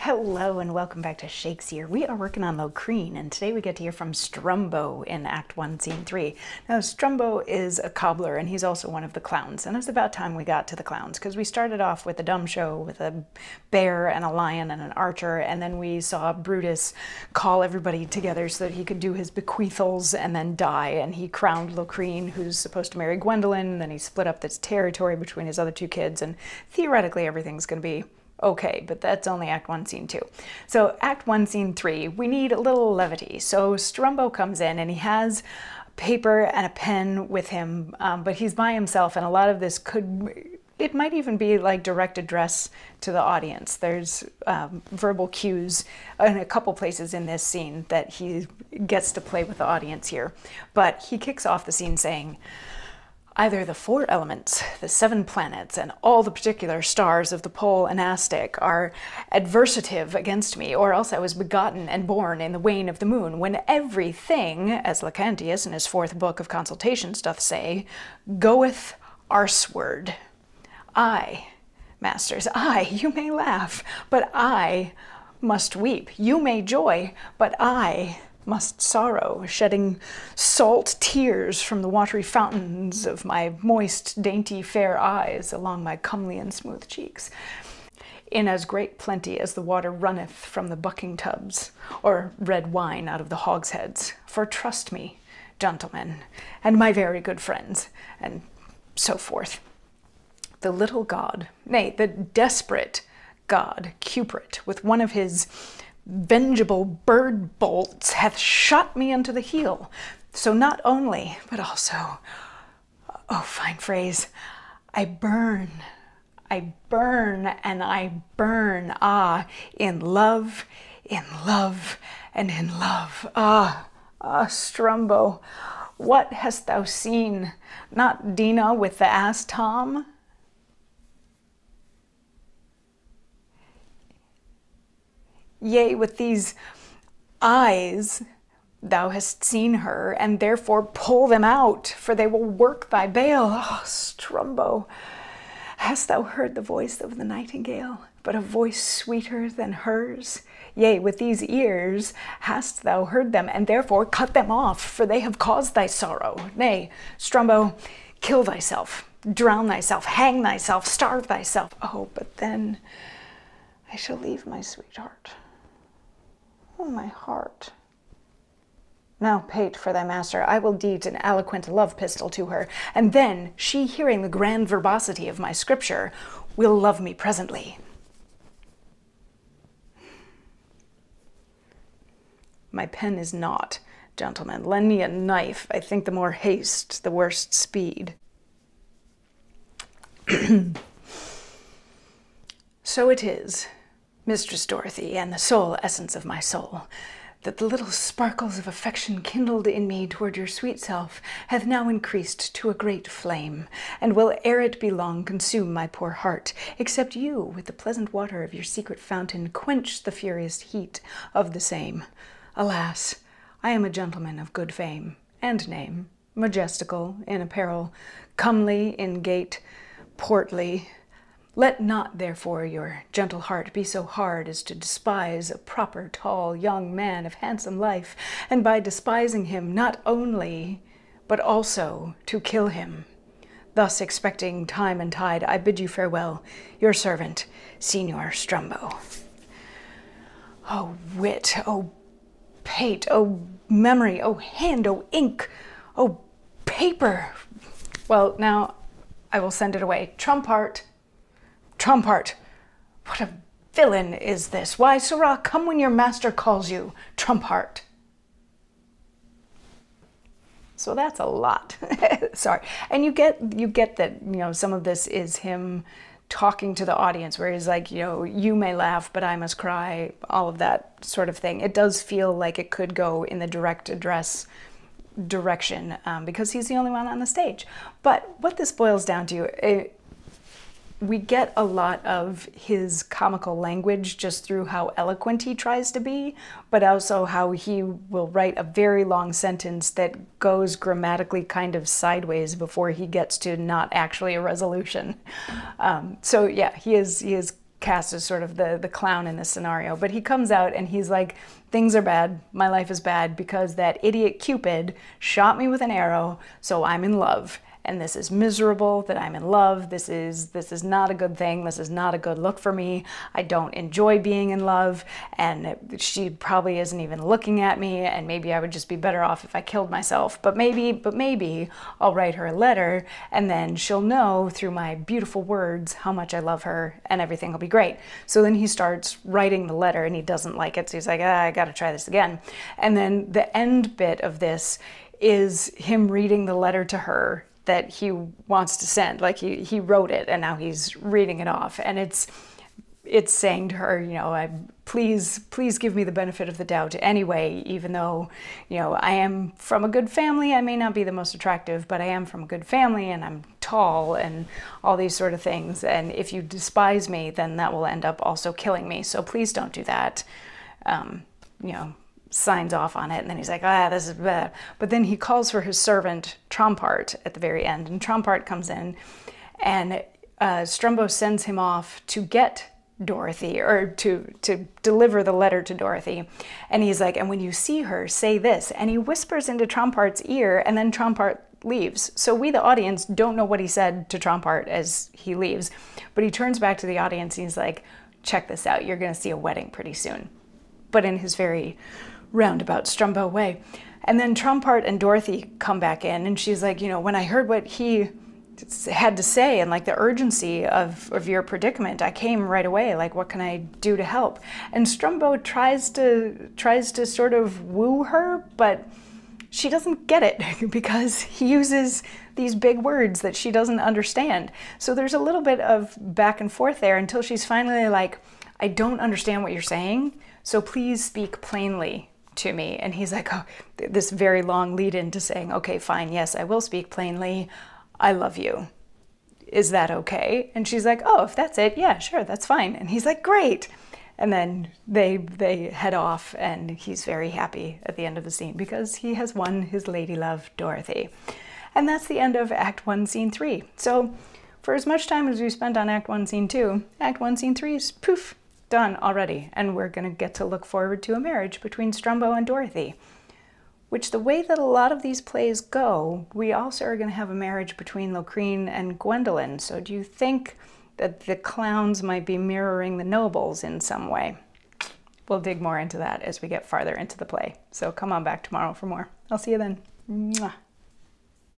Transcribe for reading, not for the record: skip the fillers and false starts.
Hello and welcome back to Shakesyear. We are working on Locrine, and today we get to hear from Strumbo in Act 1, Scene 3. Now, Strumbo is a cobbler, and he's also one of the clowns, and it's about time we got to the clowns, because we started off with a dumb show with a bear and a lion and an archer, and then we saw Brutus call everybody together so that he could do his bequeathals and then die, and he crowned Locrine, who's supposed to marry Gwendolyn, and then he split up this territory between his other two kids, and theoretically everything's going to be okay, but that's only Act 1, Scene 2. So Act 1, Scene 3, we need a little levity. So Strumbo comes in and he has paper and a pen with him, but he's by himself, and a lot of this it might even be like direct address to the audience. There's verbal cues in a couple places in this scene that he gets to play with the audience here. But he kicks off the scene saying, "Either the 4 elements, the 7 planets, and all the particular stars of the pole and astic are adversative against me, or else I was begotten and born in the wane of the moon, when everything, as Lactantius in his 4th book of Consultations doth say, goeth arseward. I, masters, you may laugh, but I must weep. You may joy, but I must sorrow, shedding salt tears from the watery fountains of my moist, dainty, fair eyes along my comely and smooth cheeks, in as great plenty as the water runneth from the bucking tubs, or red wine out of the hogsheads. For trust me, gentlemen, and my very good friends," and so forth. "The little god, nay, the desperate god, Cupid, with one of his vengeable bird bolts hath shot me unto the heel. So not only, but also, oh, fine phrase, I burn, and I burn, in love, and in love. Strumbo, what hast thou seen? Not Dina with the ass Tom?" "Yea, with these eyes thou hast seen her, and therefore pull them out, for they will work thy bale. Strumbo, hast thou heard the voice of the nightingale, but a voice sweeter than hers? Yea, with these ears hast thou heard them, and therefore cut them off, for they have caused thy sorrow. Nay, Strumbo, kill thyself, drown thyself, hang thyself, starve thyself. Oh, but then I shall leave my sweetheart. Oh, my heart. Now, pate for thy master, I will deet an eloquent love pistol to her, and then she, hearing the grand verbosity of my scripture, will love me presently. My pen is naught, gentlemen. Lend me a knife. I think the more haste, the worse speed." "So it is, Mistress Dorothy, and the sole essence of my soul, that the little sparkles of affection kindled in me toward your sweet self hath now increased to a great flame, and will, ere it be long, consume my poor heart, except you, with the pleasant water of your secret fountain, quench the furious heat of the same. Alas, I am a gentleman of good fame and name, majestical in apparel, comely in gait, portly. Let not, therefore, your gentle heart be so hard as to despise a proper, tall, young man of handsome life, and by despising him not only, but also to kill him. Thus, expecting time and tide, I bid you farewell, your servant, Signor Strumbo." Oh, wit, oh, pate, oh, memory, oh, hand, oh, ink, oh, paper. Well, now I will send it away. Trumpart. Trumpart, what a villain is this? Why, sirrah, come when your master calls you, Trumpart. So that's a lot. Sorry. And you get that, some of this is him talking to the audience, where he's like, you may laugh, but I must cry, all of that sort of thing. It does feel like it could go in the direct address direction, because he's the only one on the stage. But what this boils down to, we get a lot of his comical language just through how eloquent he tries to be, but also how he will write a very long sentence that goes grammatically kind of sideways before he gets to not actually a resolution. So yeah, he is cast as sort of the clown in this scenario. But he comes out and he's like, things are bad, my life is bad because that idiot Cupid shot me with an arrow, so I'm in love. And this is miserable that I'm in love. This is not a good thing. This is not a good look for me. I don't enjoy being in love, and she probably isn't even looking at me, and maybe I would just be better off if I killed myself. But maybe I'll write her a letter, and then she'll know through my beautiful words how much I love her, and everything will be great. So then he starts writing the letter, and he doesn't like it, so he's like, I gotta try this again. And then the end bit of this is him reading the letter to her that he wants to send. Like he wrote it and now he's reading it off, and it's saying to her, you know, please give me the benefit of the doubt anyway, even though, you know, I am from a good family. I may not be the most attractive, but I am from a good family, and I'm tall, and all these sort of things, and if you despise me, then that will end up also killing me, so please don't do that. You know, signs off on it, and then he's like, this is bad. But then he calls for his servant Trompart at the very end, and Trompart comes in, and Strumbo sends him off to get Dorothy, or to deliver the letter to Dorothy. And he's like, and when you see her, say this. And he whispers into Trompart's ear, and then Trompart leaves. So we, the audience, don't know what he said to Trompart as he leaves, but he turns back to the audience and he's like, check this out, you're gonna see a wedding pretty soon. But in his very roundabout Strumbo way. And then Trompart and Dorothy come back in, and she's like, you know, when I heard what he had to say and like the urgency of your predicament, I came right away. Like, what can I do to help? And Strumbo tries to sort of woo her, but she doesn't get it because he uses these big words that she doesn't understand. So there's a little bit of back and forth there until she's finally like, I don't understand what you're saying, so please speak plainly to me. And he's like, oh, this very long lead into saying, okay, fine, yes, I will speak plainly. I love you. Is that okay? And she's like, oh, if that's it, yeah, sure, that's fine. And he's like, great. And then they head off, and he's very happy at the end of the scene because he has won his lady love, Dorothy. And that's the end of Act 1, Scene 3. So for as much time as we spent on Act 1, Scene 2, Act 1, Scene 3 is poof, done already, and we're going to get to look forward to a marriage between Strumbo and Dorothy, which, the way that a lot of these plays go, we also are going to have a marriage between Locrine and Gwendolen. So do you think that the clowns might be mirroring the nobles in some way? We'll dig more into that as we get farther into the play. So come on back tomorrow for more. I'll see you then. Mwah.